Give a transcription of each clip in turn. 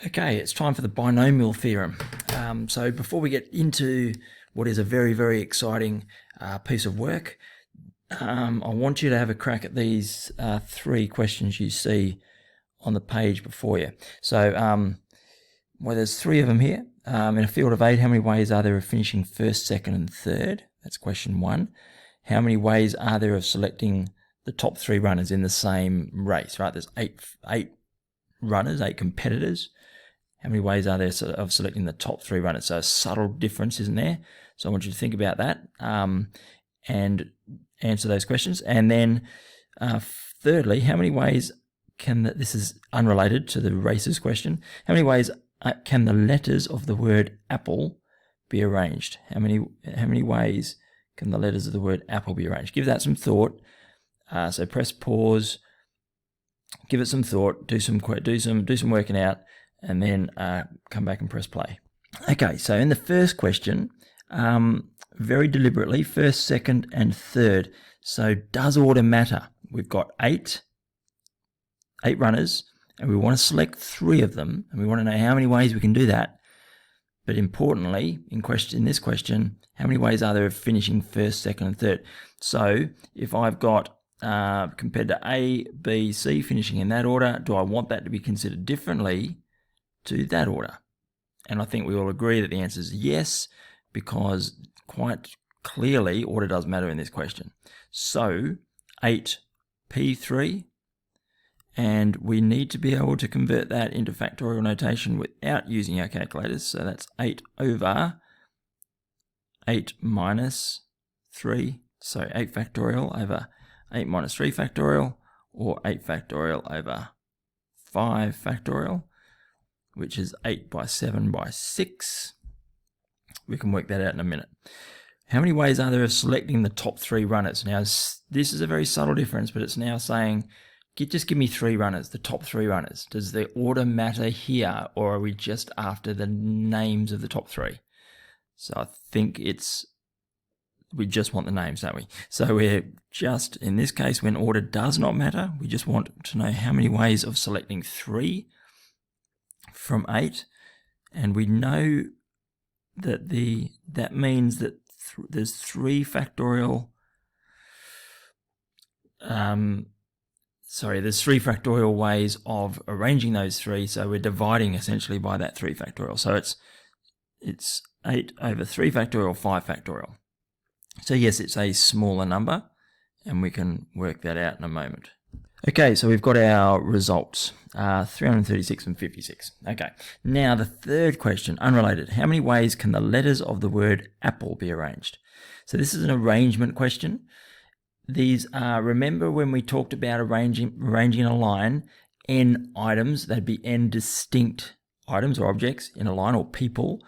Okay, it's time for the binomial theorem. So before we get into what is a very, very exciting piece of work, I want you to have a crack at these three questions you see on the page before you. So, well, there's three of them here. In a field of 8, how many ways are there of finishing first, second, and third? That's question 1. How many ways are there of selecting the top 3 runners in the same race, right? There's eight runners, 8 competitors. How many ways are there of selecting the top 3 runners? So a subtle difference, isn't there? So I want you to think about that and answer those questions. And then thirdly, how many ways this is unrelated to the races question, how many ways can the letters of the word apple be arranged? How many ways can the letters of the word apple be arranged? Give that some thought. So press pause, give it some thought, do some working out, and then come back and press play. Okay, so in the first question, very deliberately, first, second, and third. So does order matter? We've got eight runners, and we want to select 3 of them, and we want to know how many ways we can do that. But importantly, in this question, how many ways are there of finishing first, second, and third? So if I've got compared to A, B, C finishing in that order, do I want that to be considered differently to that order? And I think we all agree that the answer is yes, because quite clearly order does matter in this question. So 8p3, and we need to be able to convert that into factorial notation without using our calculators. So that's 8 over 8 minus 3, so 8 factorial over 8 minus 3 factorial, or 8 factorial over 5 factorial, which is 8 by 7 by 6. We can work that out in a minute. How many ways are there of selecting the top 3 runners? Now, this is a very subtle difference, but it's now saying, just give me 3 runners, the top 3 runners. Does the order matter here, or are we just after the names of the top 3? So I think we just want the names, don't we? So we're just, in this case, when order does not matter, we just want to know how many ways of selecting 3 from 8, and we know that that means that there's 3 factorial there's 3 factorial ways of arranging those 3, so we're dividing essentially by that 3 factorial. So it's 8 over 3 factorial, 5 factorial. So yes, it's a smaller number, and we can work that out in a moment. Okay, so we've got our results, 336 and 56. Okay, now the third question, unrelated. How many ways can the letters of the word apple be arranged? So this is an arrangement question. These are, remember when we talked about arranging in a line, n items, they'd be n distinct items or objects in a line, or people,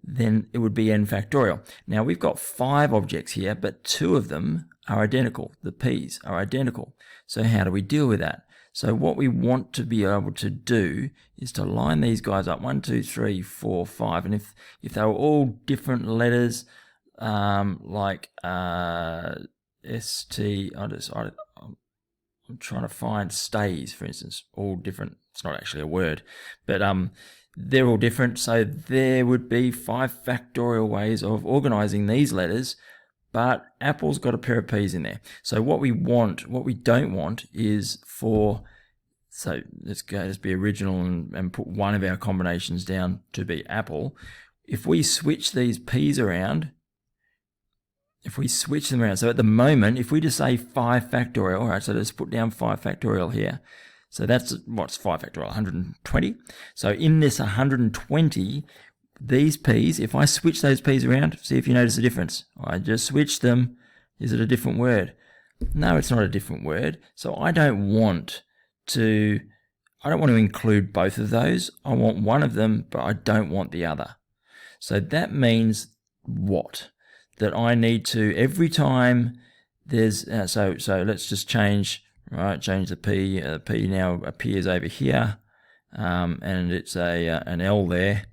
then it would be n factorial. Now we've got 5 objects here, but 2 of them are identical. The p's are identical. So how do we deal with that? So what we want to be able to do is to line these guys up, 1, 2, 3, 4, 5, and if they were all different letters, like ST, I'm trying to find stays, for instance, all different. It's not actually a word, but they're all different. So there would be 5 factorial ways of organizing these letters, but apple's got a pair of P's in there. So what we don't want is so let's be original and put one of our combinations down to be apple. If we switch these P's around, so at the moment, if we just say 5 factorial, all right, so let's put down 5 factorial here. So that's, what's 5 factorial? 120. So in this 120, these P's, if I switch those P's around, see if you notice a difference. I just switched them. Is it a different word? No, it's not a different word. So I don't want to include both of those. I want one of them, but I don't want the other. So that means what? That I need to, every time there's, so let's just change the P. The P now appears over here, and it's an L there.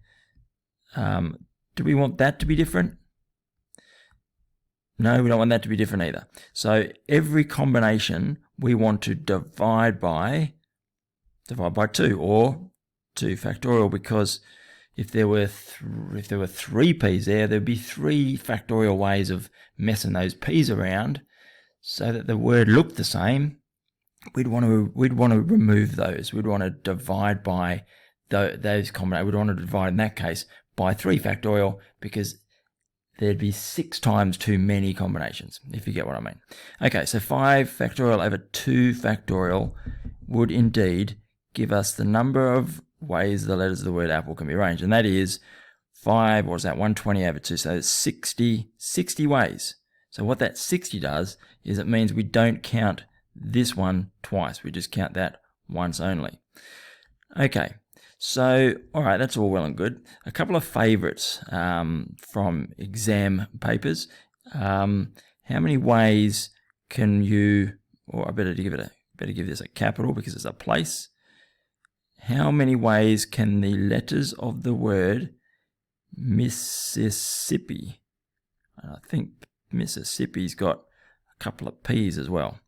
Do we want that to be different? No, we don't want that to be different either. So every combination we want to divide by 2, or 2 factorial, because if there were 3 p's there'd be 3 factorial ways of messing those p's around so that the word looked the same. We'd want to remove those. We'd want to divide by those combinations. We'd want to divide in that case by 3 factorial, because there'd be 6 times too many combinations, if you get what I mean. Okay, so 5 factorial over 2 factorial would indeed give us the number of ways the letters of the word apple can be arranged, and that is 120 over 2, so it's 60 ways. So what that 60 does is it means we don't count this one twice, we just count that once only. Okay, so all right, that's all well and good. A couple of favorites from exam papers. How many ways can you, or I better give this a capital because it's a place. How many ways can the letters of the word Mississippi, I think Mississippi's got a couple of P's as well.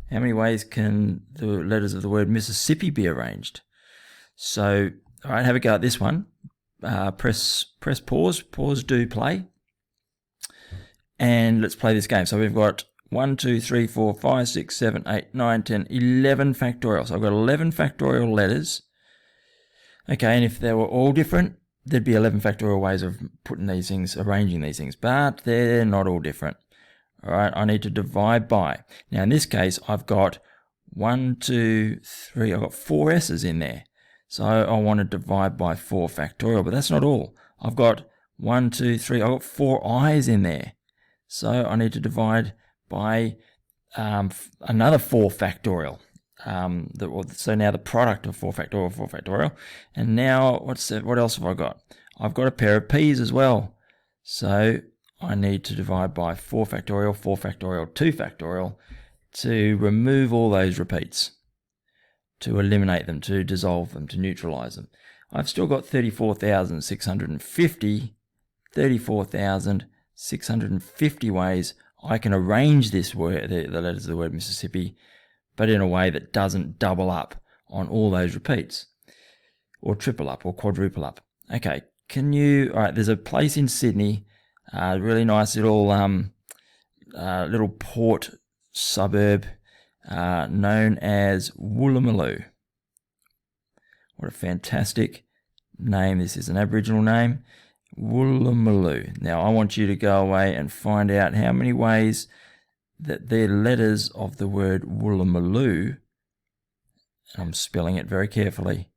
How many ways can the letters of the word Mississippi be arranged? So, all right, have a go at this one. Press pause, do play. And let's play this game. So we've got 1, 2, 3, 4, 5, 6, 7, 8, 9, 10, 11 factorial. So I've got 11 factorial letters. Okay, and if they were all different, there'd be 11 factorial ways of putting these things, arranging these things, but they're not all different. All right, I need to divide by. Now in this case, I've got 1, 2, 3, I've got 4 S's in there. So I want to divide by 4 factorial, but that's not all. I've got 1, 2, 3, I've got 4 I's in there. So I need to divide by another 4 factorial. So now the product of 4 factorial, and now what else have I got? I've got a pair of P's as well. So I need to divide by 4 factorial, 2 factorial to remove all those repeats, to eliminate them, to dissolve them, to neutralize them. I've still got 34,650 ways I can arrange this word, the letters of the word Mississippi, but in a way that doesn't double up on all those repeats, or triple up, or quadruple up. Okay, all right, there's a place in Sydney, really nice little port suburb, known as Woolloomooloo. What a fantastic name. This is an Aboriginal name, Woolloomooloo. Now I want you to go away and find out how many ways that the letters of the word Woolloomooloo, I'm spelling it very carefully,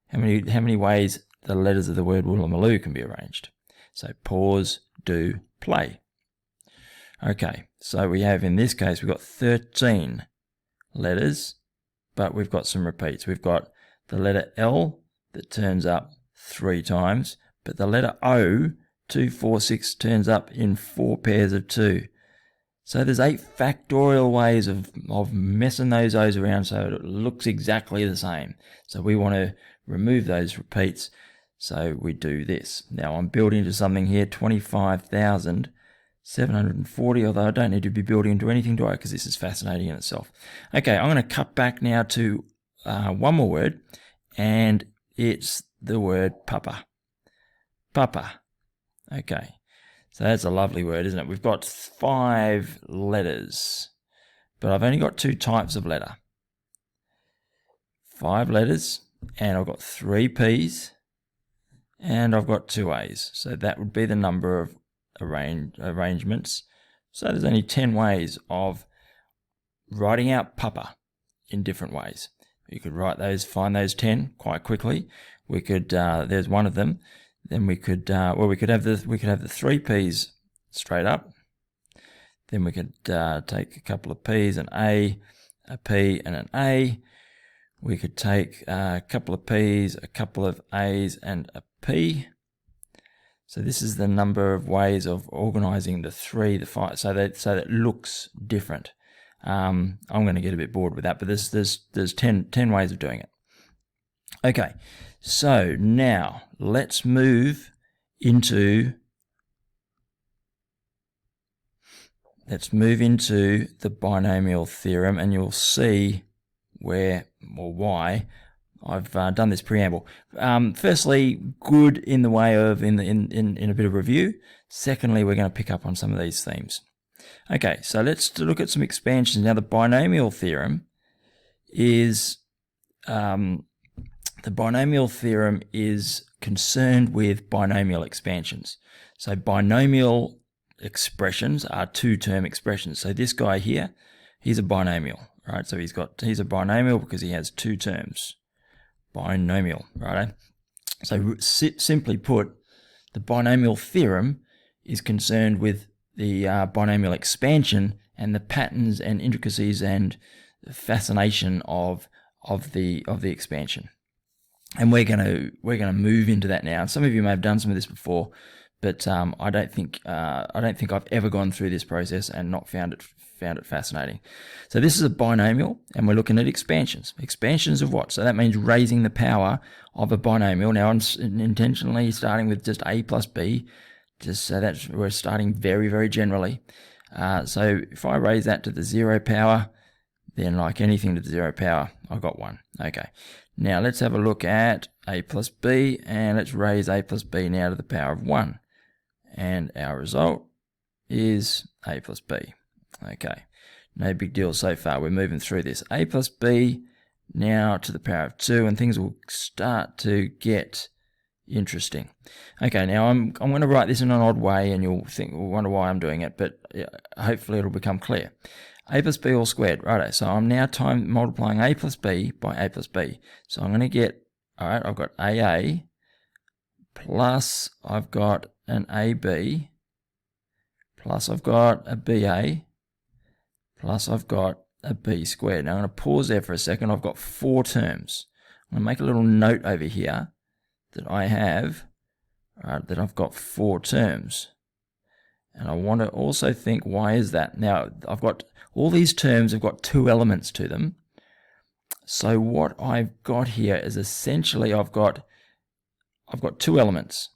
how many ways the letters of the word Woolloomooloo can be arranged. So pause, do, play. Okay, so we have, in this case, we've got 13 letters, but we've got some repeats. We've got the letter L that turns up 3 times, but the letter O, 2, 4, 6, turns up in 4 pairs of 2. So there's 8 factorial ways of messing those O's around so it looks exactly the same. So we want to remove those repeats, so we do this. Now I'm building into something here, 25,740, although I don't need to be building into anything, do I? Because this is fascinating in itself. Okay, I'm going to cut back now to one more word, and it's the word papa. Papa. Okay. So that's a lovely word, isn't it? We've got 5 letters, but I've only got 2 types of letter. 5 letters, and I've got 3 P's, and I've got 2 A's. So that would be the number of arrangements. So there's only 10 ways of writing out papa in different ways. You could find those 10 quite quickly. We could, there's one of them. Then we could have the 3 P's straight up. Then we could take a couple of P's, an A, a P, and an A. We could take a couple of P's, a couple of A's, and a P. So this is the number of ways of organizing the 3, the 5, so that it looks different. I'm going to get a bit bored with that, but there's 10 ways of doing it. Okay, so now let's move into the binomial theorem, and you'll see where or why I've done this preamble. Firstly, good in the way of in a bit of review. Secondly, we're going to pick up on some of these themes. Okay, so let's look at some expansions. Now, the binomial theorem is concerned with binomial expansions. So binomial expressions are two-term expressions. So this guy here, he's a binomial, right? So he's a binomial because he has two terms. Binomial, right? So simply put, the binomial theorem is concerned with the binomial expansion and the patterns and intricacies and fascination of the expansion. And we're gonna move into that now. Some of you may have done some of this before, but I don't think I've ever gone through this process and not found it fascinating. So this is a binomial, and we're looking at expansions. Expansions of what? So that means raising the power of a binomial. Now I'm intentionally starting with just a plus b, just so that we're starting very, very generally. So if I raise that to the 0 power, then like anything to the 0 power, I've got 1. Okay. Now let's have a look at a plus b, and let's raise a plus b now to the power of 1. And our result is a plus b. Okay, no big deal so far. We're moving through this. A plus b now to the power of 2, and things will start to get interesting. Okay, now I'm going to write this in an odd way, and you'll wonder why I'm doing it, but hopefully it'll become clear. A plus b all squared. Righto, so I'm now multiplying a plus b by a plus b. So I'm going to get, all right, I've got AA plus I've got an AB plus I've got a BA plus I've got a B squared. Now I'm going to pause there for a second. I've got 4 terms. I'm going to make a little note over here that I have, that I've got 4 terms. And I want to also think, why is that? Now, I've got all these terms have got 2 elements to them. So what I've got here is essentially I've got 2 elements.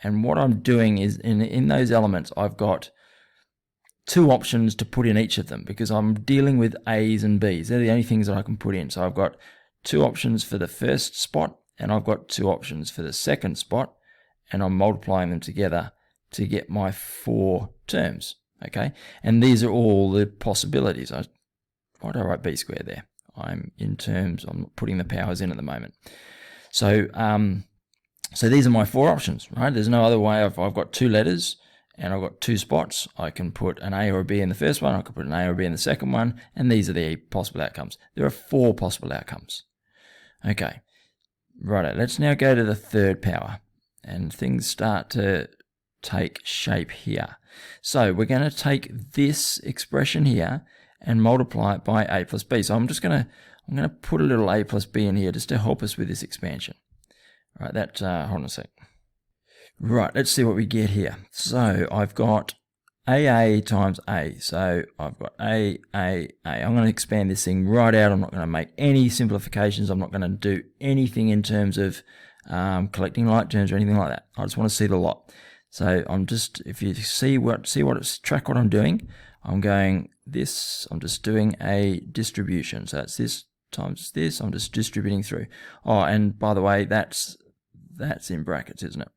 And what I'm doing is in those elements, I've got 2 options to put in each of them because I'm dealing with A's and B's. They're the only things that I can put in. So I've got 2 options for the first spot, and I've got 2 options for the second spot, and I'm multiplying them together to get my 4 terms. Okay, and these are all the possibilities. Why do I write b squared there? I'm not putting the powers in at the moment. So so these are my 4 options, right? There's no other way. I've got 2 letters and I've got 2 spots. I can put an A or a B in the first one. I can put an A or a B in the second one, and these are the possible outcomes. There are 4 possible outcomes. Okay, right. Let's now go to the third power, and things start to take shape here. So we're going to take this expression here and multiply it by a plus b. So I'm going to put a little a plus b in here just to help us with this expansion. All right, hold on a sec. Right, let's see what we get here. So I've got AA times A. So I've got A. I'm going to expand this thing right out. I'm not going to make any simplifications. I'm not going to do anything in terms of collecting like terms or anything like that. I just want to see the lot. So I'm just, if you track what I'm doing, I'm just doing a distribution. So it's this times this. I'm just distributing through. Oh, and by the way, that's in brackets, isn't it?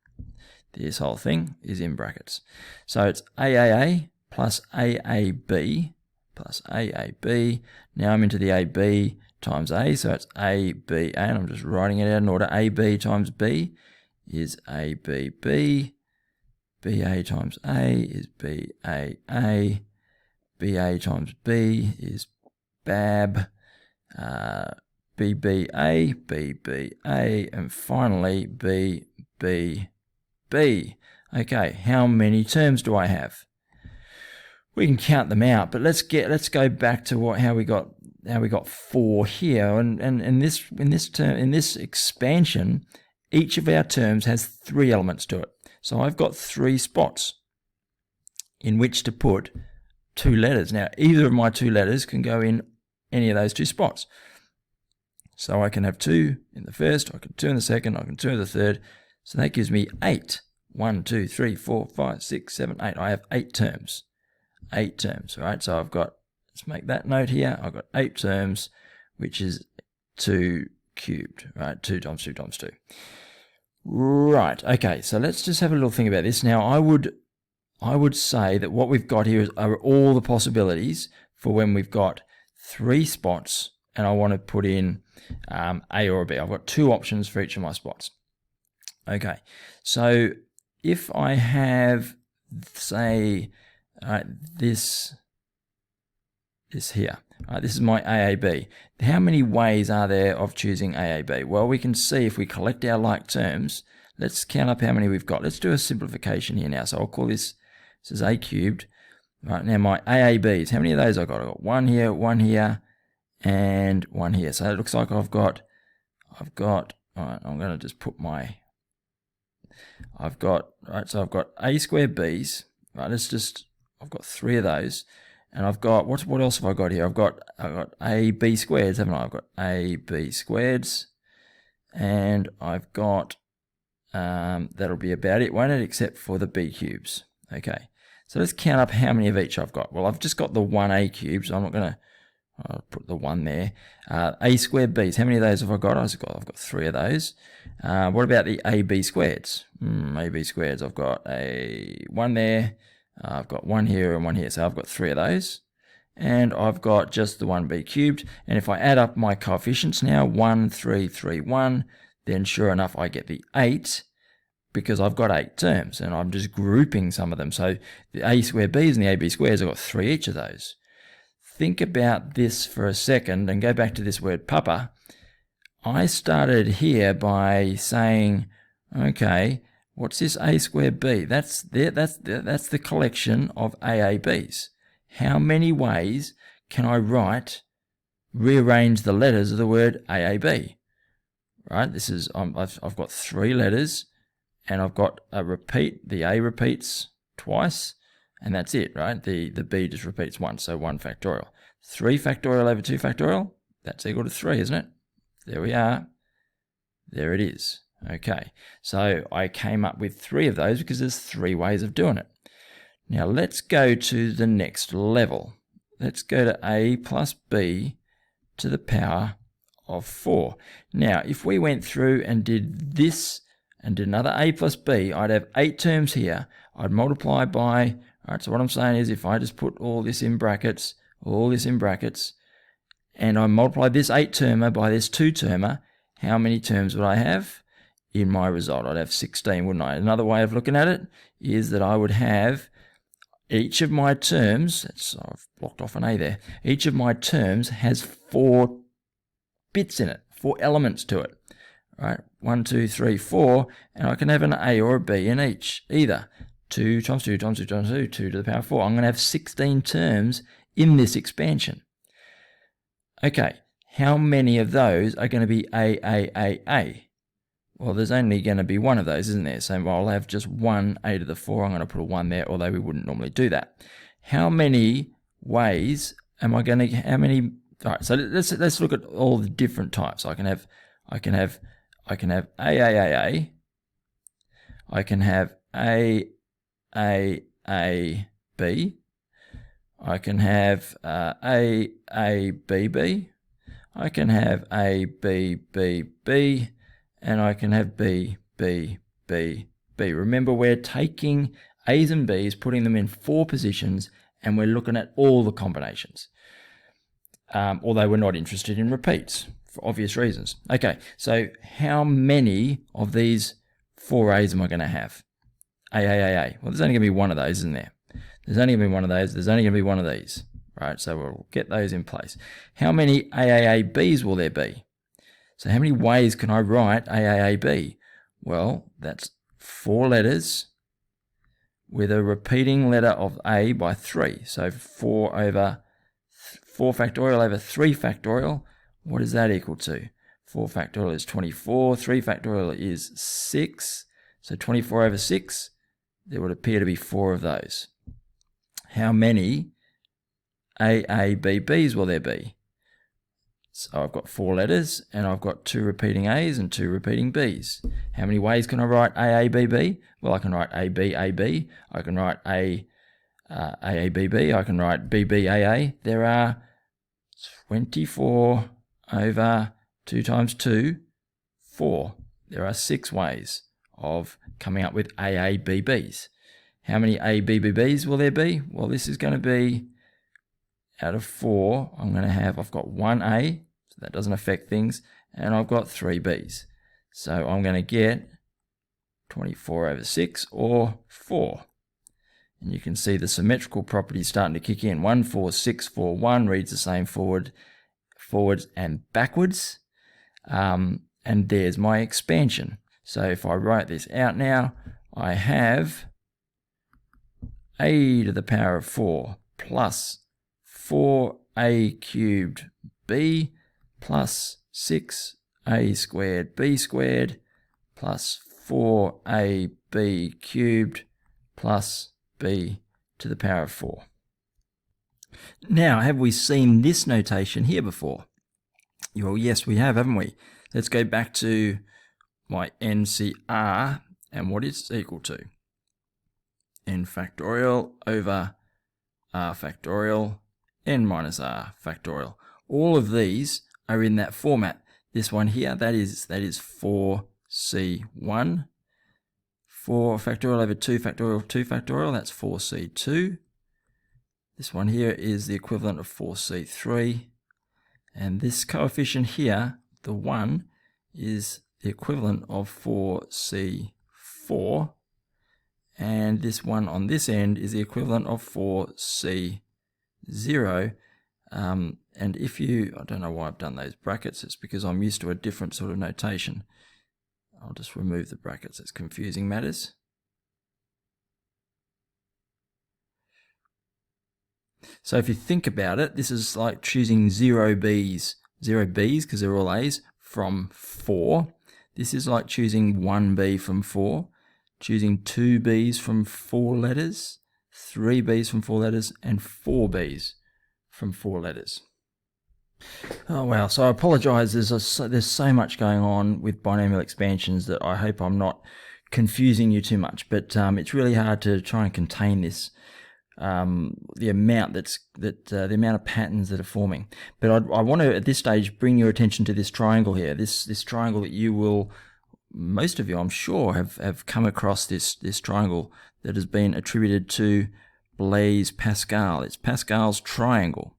This whole thing is in brackets. So it's AAA plus AAB plus AAB. Now I'm into the AB times A, so it's ABA, and I'm just writing it out in order. AB times B is ABB. BA times A is BAA. BA times B is BAB. BBA, BBA, and finally BBB. Okay, how many terms do I have? We can count them out, but let's go back to how we got 4 here, and in this expansion, each of our terms has 3 elements to it. So I've got 3 spots in which to put 2 letters. Now, either of my 2 letters can go in any of those 2 spots. So I can have 2 in the first, I can 2 in the second, I can 2 in the third. So that gives me 8. 1, 2, 3, 4, 5, 6, 7, 8. I have 8 terms. 8 terms, right? So I've got, let's make that note here. I've got 8 terms, which is 2 cubed, right? 2 times 2 times 2. Right, okay, so let's just have a little think about this. Now, I would say that what we've got here are all the possibilities for when we've got 3 spots and I want to put in A or a B. I've got 2 options for each of my spots. Okay, so if I have, say, this here, this is my AAB. How many ways are there of choosing AAB? Well, we can see if we collect our like terms. Let's count up how many we've got. Let's do a simplification here now. So I'll call this is A cubed. Right, now my AABs, how many of those I've got? I've got 1 here, 1 here, and 1 here. So it looks like I've got, all right, I'm going to just put my, so I've got A squared B's, right, I've got 3 of those, and I've got, what else have I got here? I've got A B squareds, haven't I? I've got A B squareds, and I've got, that'll be about it, won't it, except for the B cubes. Okay, so let's count up how many of each I've got. Well, I've just got the 1A cube, so I'm not going to, I'll put the 1 there. A squared B's, how many of those have I got? I've got 3 of those. What about the AB squareds? AB squareds, I've got a 1 there, I've got 1 here and 1 here, so I've got 3 of those. And I've got just the 1B cubed, and if I add up my coefficients now, 1, 3, 3, 1, then sure enough I get the 8, because I've got 8 terms, and I'm just grouping some of them. So the A squared B's and the AB squares, I've got 3 each of those. Think about this for a second and go back to this word papa. I started here by saying, okay, what's this A squared B? That's the collection of AABs. How many ways can I rearrange the letters of the word AAB? Right, this is, I've got 3 letters, and I've got a repeat. The A repeats twice, and that's it, right? The B just repeats once, so 1 factorial. 3 factorial over 2 factorial, that's equal to 3, isn't it? There we are. There it is. Okay, so I came up with 3 of those because there's 3 ways of doing it. Now let's go to the next level. Let's go to A plus B to the power of 4. Now, if we went through and did this and did another A plus B, I'd have 8 terms here. I'd multiply by, all right, so what I'm saying is if I just put all this in brackets, and I multiply this 8-termer by this 2-termer, how many terms would I have in my result? I'd have 16, wouldn't I? Another way of looking at it is that I would have each of my terms, I've blocked off an A there, each of my terms has 4 bits in it, 4 elements to it. Right, 1, 2, 3, 4, and I can have an A or a B in each, either 2 times 2 times 2 times 2, 2 to the power of 4. I'm going to have 16 terms in this expansion. Okay, how many of those are going to be A? Well, there's only going to be one of those, isn't there? So I'll have just 1 A to the 4. I'm going to put a 1 there, although we wouldn't normally do that. How many ways am I going to, all right, so let's look at all the different types. I can have AAA, I can have AAB, I can have AABB, I can have ABBB, and I can have BBBB. Remember, we're taking A's and B's, putting them in 4 positions, and we're looking at all the combinations. Although we're not interested in repeats, for obvious reasons. Okay, so how many of these 4 A's am I going to have? AAA. Well, there's only going to be one of those, isn't there? There's only going to be one of those. There's only going to be one of these. Right, so we'll get those in place. How many AAABs will there be? So how many ways can I write AAAB? Well, that's 4 letters with a repeating letter of A by 3. So 4 factorial over 3 factorial. What is that equal to? 4 factorial is 24. 3 factorial is 6. So 24 over 6. There would appear to be 4 of those. How many AABBs will there be? So I've got 4 letters, and I've got 2 repeating A's and 2 repeating B's. How many ways can I write AABB? Well, I can write ABAB. I can write AABB. I can write BBAA. There are 24 over 2 times 2, 4. There are 6 ways of coming up with AABBs. How many ABBs will there be? Well, this is going to be, out of 4, I've got 1A, so that doesn't affect things, and I've got 3 Bs. So I'm going to get 24 over 6, or 4. And you can see the symmetrical properties starting to kick in. 1, 4, 6, 4, 1 reads the same forwards and backwards. And there's my expansion. So if I write this out now, I have a to the power of 4 plus 4a cubed b plus 6a squared b squared plus 4ab cubed plus b to the power of 4. Now, have we seen this notation here before? Well, yes, we have, haven't we? Let's go back to my NCR and what it's equal to. N factorial over R factorial, N minus R factorial. All of these are in that format. This one here, that is 4C1. 4 factorial over 2 factorial, 2 factorial, that's 4C2. This one here is the equivalent of 4C3. And this coefficient here, the 1, is the equivalent of 4C4. And this one on this end is the equivalent of 4C0. And if you, I don't know why I've done those brackets, it's because I'm used to a different sort of notation. I'll just remove the brackets, it's confusing matters. So if you think about it, this is like choosing 0 Bs because they're all A's from 4. This is like choosing 1 B from 4, choosing 2 Bs from 4 letters, 3 Bs from 4 letters, and 4 Bs from 4 letters. Oh wow, so I apologise, there's so much going on with binomial expansions that I hope I'm not confusing you too much, but it's really hard to try and contain this, the amount the amount of patterns that are forming. But I want to at this stage bring your attention to this triangle here, this triangle that you will, most of you I'm sure have come across this triangle that has been attributed to Blaise Pascal. It's Pascal's triangle.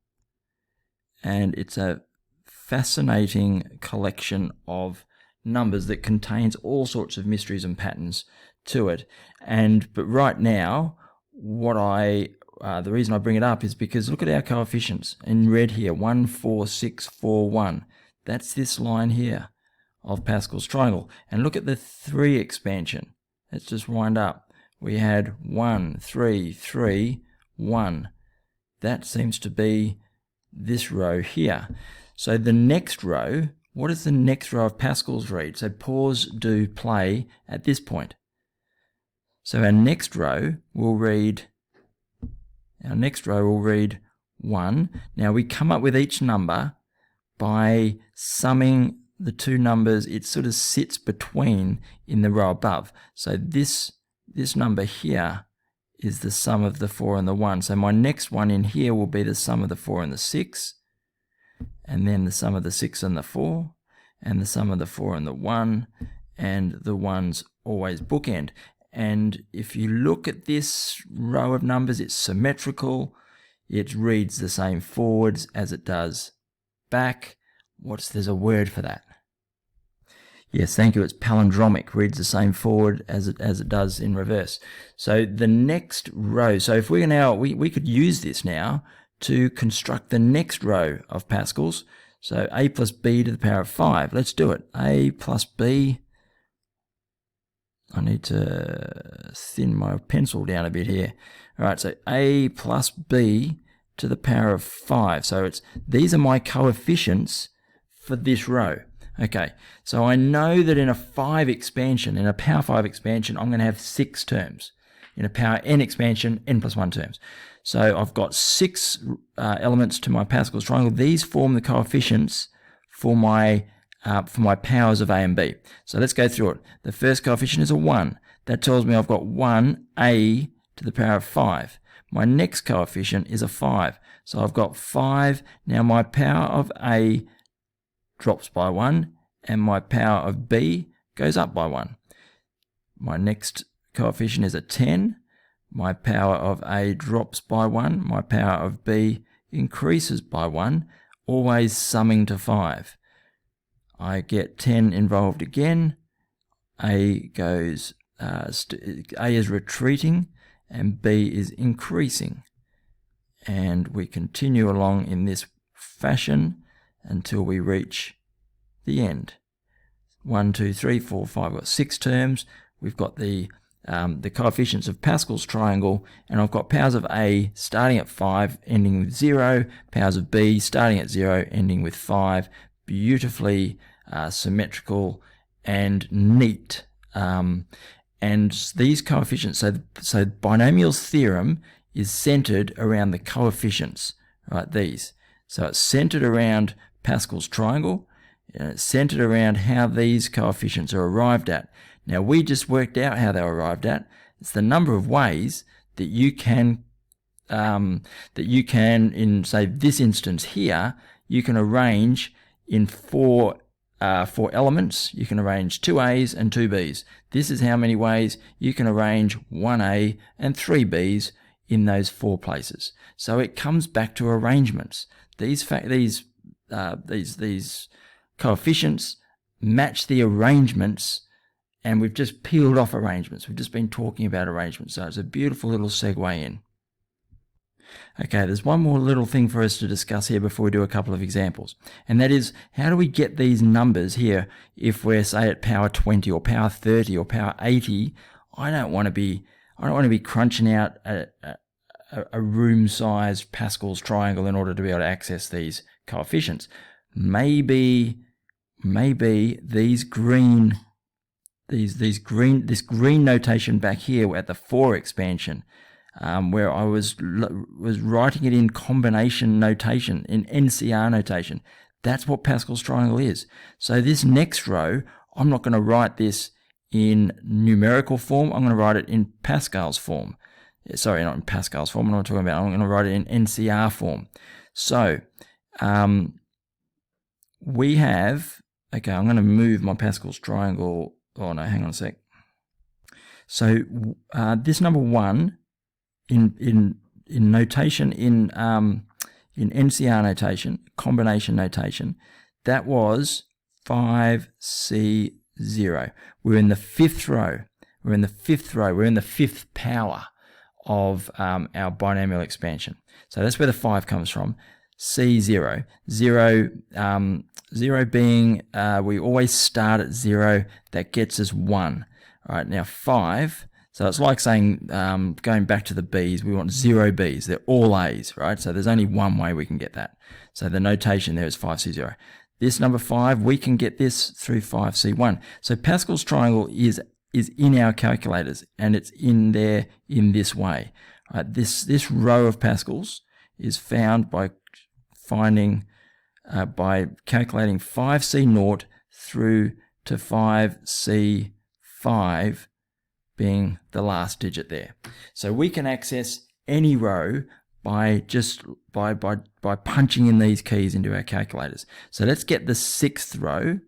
And it's a fascinating collection of numbers that contains all sorts of mysteries and patterns to it. But right now, the reason I bring it up is because look at our coefficients in red here, 1, 4, 6, 4, 1. That's this line here of Pascal's triangle. And look at the 3 expansion. Let's just wind up. We had 1, 3, 3, 1. That seems to be this row here. So the next row, what does the next row of Pascal's read? So pause, do, play at this point. So our next row will read 1. Now we come up with each number by summing the two numbers. It sort of sits between in the row above. So this number here is the sum of the 4 and the 1. So my next one in here will be the sum of the 4 and the 6, and then the sum of the 6 and the 4, and the sum of the 4 and the 1, and the 1's always bookend. And if you look at this row of numbers, it's symmetrical. It reads the same forwards as it does back. There's a word for that. Yes, thank you. It's palindromic. Reads the same forward as it does in reverse. So the next row. So if we could use this now to construct the next row of Pascal's. So a plus b to the power of 5. Let's do it. A plus b. I need to thin my pencil down a bit here. All right. So a plus b to the power of 5. So these are my coefficients for this row. Okay, so I know that in a power 5 expansion, I'm going to have 6 terms. In a power n expansion, n plus 1 terms. So I've got 6 elements to my Pascal's triangle. These form the coefficients for my powers of a and b. So let's go through it. The first coefficient is a 1. That tells me I've got 1a to the power of 5. My next coefficient is a 5. So I've got 5. Now my power of a drops by 1, and my power of b goes up by 1. My next coefficient is a 10. My power of a drops by 1. My power of b increases by 1, always summing to 5. I get 10 involved again. A goes, A is retreating and b is increasing. And we continue along in this fashion until we reach the end. 1, 2, 3, 4, 5, we've got 6 terms. We've got the coefficients of Pascal's triangle, and I've got powers of A starting at 5, ending with 0, powers of B starting at 0, ending with 5. Beautifully symmetrical and neat. And these coefficients, so Binomial's theorem is centered around the coefficients, right? These. So it's centered around Pascal's triangle, and it's centered around how these coefficients are arrived at. Now, we just worked out how they were arrived at. It's the number of ways that you can, in say this instance here, you can arrange in four elements. You can arrange 2 A's and 2 B's. This is how many ways you can arrange 1 A and 3 B's in those 4 places. So it comes back to arrangements. These coefficients match the arrangements, and we've just peeled off arrangements. We've just been talking about arrangements, so it's a beautiful little segue in. Okay, there's one more little thing for us to discuss here before we do a couple of examples, and that is, how do we get these numbers here if we're, say, at power 20 or power 30 or power 80? I don't want to be crunching out a room-sized Pascal's triangle in order to be able to access these coefficients. Maybe this green notation back here at the 4 expansion, where I was writing it in combination notation, in NCR notation. That's what Pascal's triangle is. So this next row, I'm not going to write this in numerical form. I'm going to write it in Pascal's form. Sorry, not in Pascal's form. I'm not talking about. I'm going to write it in NCR form. So we have. Okay, I'm going to move my Pascal's triangle. Oh no, hang on a sec. So this number 1 in notation in NCR notation, combination notation, that was 5C0. We're in the 5th row. We're in the 5th power of our binomial expansion. So that's where the 5 comes from. C0. 0 being, we always start at 0. That gets us 1. All right, now 5. So it's like saying, going back to the B's, we want 0 B's. They're all A's, right? So there's only one way we can get that. So the notation there is 5C0. This number 5, we can get this through 5C1. So Pascal's triangle is in our calculators, and it's in there in this way. Right? This row of Pascal's is found by calculating 5C0 through to 5C5 being the last digit there. So we can access any row by punching in these keys into our calculators. So let's get the 6th row,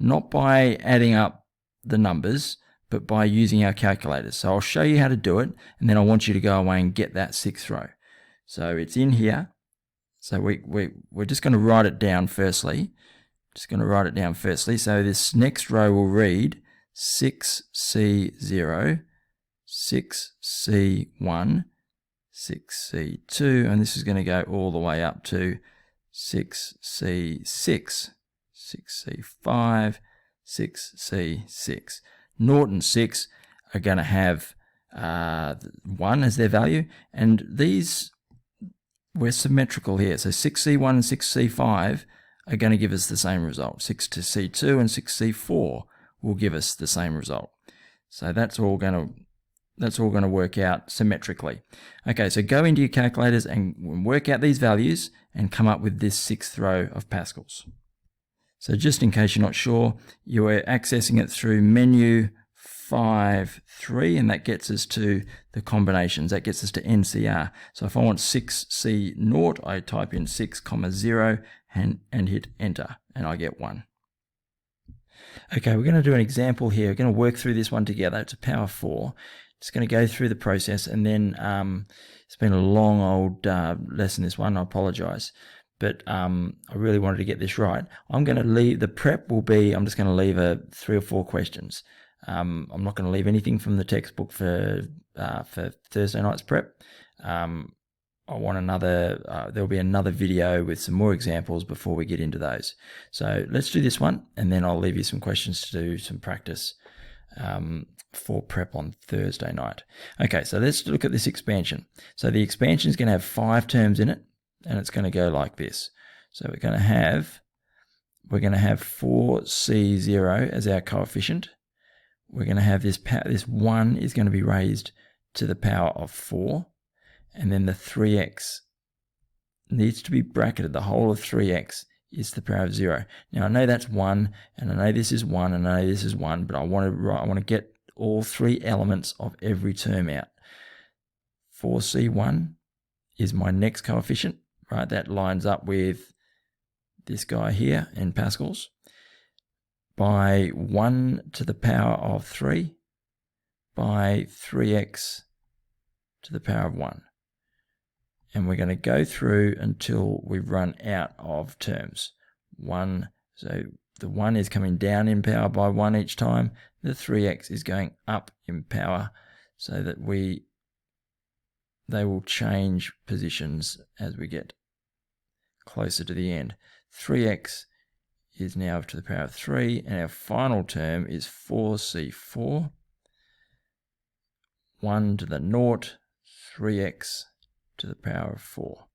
not by adding up the numbers, but by using our calculators. So I'll show you how to do it, and then I want you to go away and get that 6th row. So it's in here. So we're just going to write it down firstly. So this next row will read 6C0, 6C1, 6C2, and this is going to go all the way up to 6C6, 6C5, 6C6. 0 and 6 are going to have 1 as their value, and these, we're symmetrical here. So 6C1 and 6C5 are going to give us the same result. 6C2 and 6C4 will give us the same result. So that's all going to work out symmetrically. Okay, so go into your calculators and work out these values and come up with this 6th row of Pascal's. So just in case you're not sure, you are accessing it through menu 5.3, and that gets us to the combinations. That gets us to NCR. So if I want 6C0, I type in 6, 0. and hit enter, and I get 1. Okay, we're going to do an example here. We're going to work through this one together. It's a power 4. Just going to go through the process, and then it's been a long old lesson, this one. I apologize, but I really wanted to get this right. I'm going to leave the prep will be, I'm just going to leave 3 or 4 questions. I'm not going to leave anything from the textbook for Thursday night's prep. I want there'll be another video with some more examples before we get into those. So let's do this one, and then I'll leave you some questions to do some practice for prep on Thursday night. Okay, so let's look at this expansion. So the expansion is going to have 5 terms in it, and it's going to go like this. So we're going to have 4c0 as our coefficient. We're going to have this 1 is going to be raised to the power of 4. And then the 3x needs to be bracketed. The whole of 3x is the power of 0. Now I know that's 1, and I know this is 1, and I know this is 1, but I want to get all 3 elements of every term out. 4c1 is my next coefficient, right? That lines up with this guy here in Pascal's. By 1 to the power of 3, by 3x to the power of 1. And we're going to go through until we run out of terms. 1, so the 1 is coming down in power by 1 each time. The 3x is going up in power, so that they will change positions as we get closer to the end. 3x is now to the power of 3, and our final term is 4c4. 1 to the 0, 3x to the power of 4.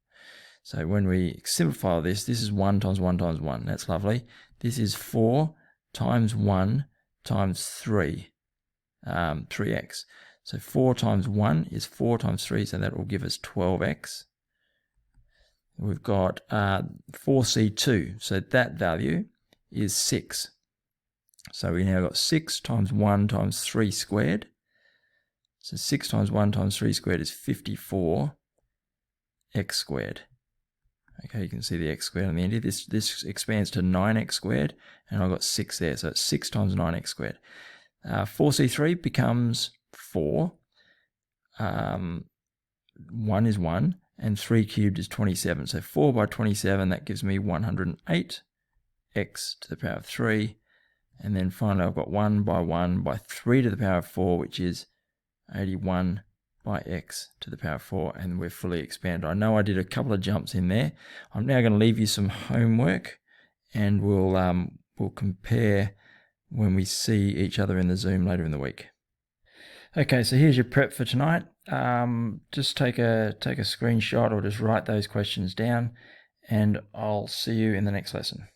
So when we simplify this, this is 1 times 1 times 1. That's lovely. This is 4 times 1 times 3, 3x. So 4 times 1 is 4 times 3, so that will give us 12x. We've got 4c2, so that value is 6. So we now got 6 times 1 times 3 squared. So 6 times 1 times 3 squared is 54 x squared. Okay, you can see the x squared on the end here. This expands to 9x squared, and I've got 6 there, so it's 6 times 9x squared. 4c3 becomes 4. 1 is 1, and 3 cubed is 27. So 4 by 27, that gives me 108 x to the power of 3. And then finally, I've got 1 by 3 to the power of 4, which is 81 by x to the power of 4, and we're fully expanded. I know I did a couple of jumps in there. I'm now going to leave you some homework, and we'll compare when we see each other in the Zoom later in the week. Okay, so here's your prep for tonight. Just take a screenshot or just write those questions down, and I'll see you in the next lesson.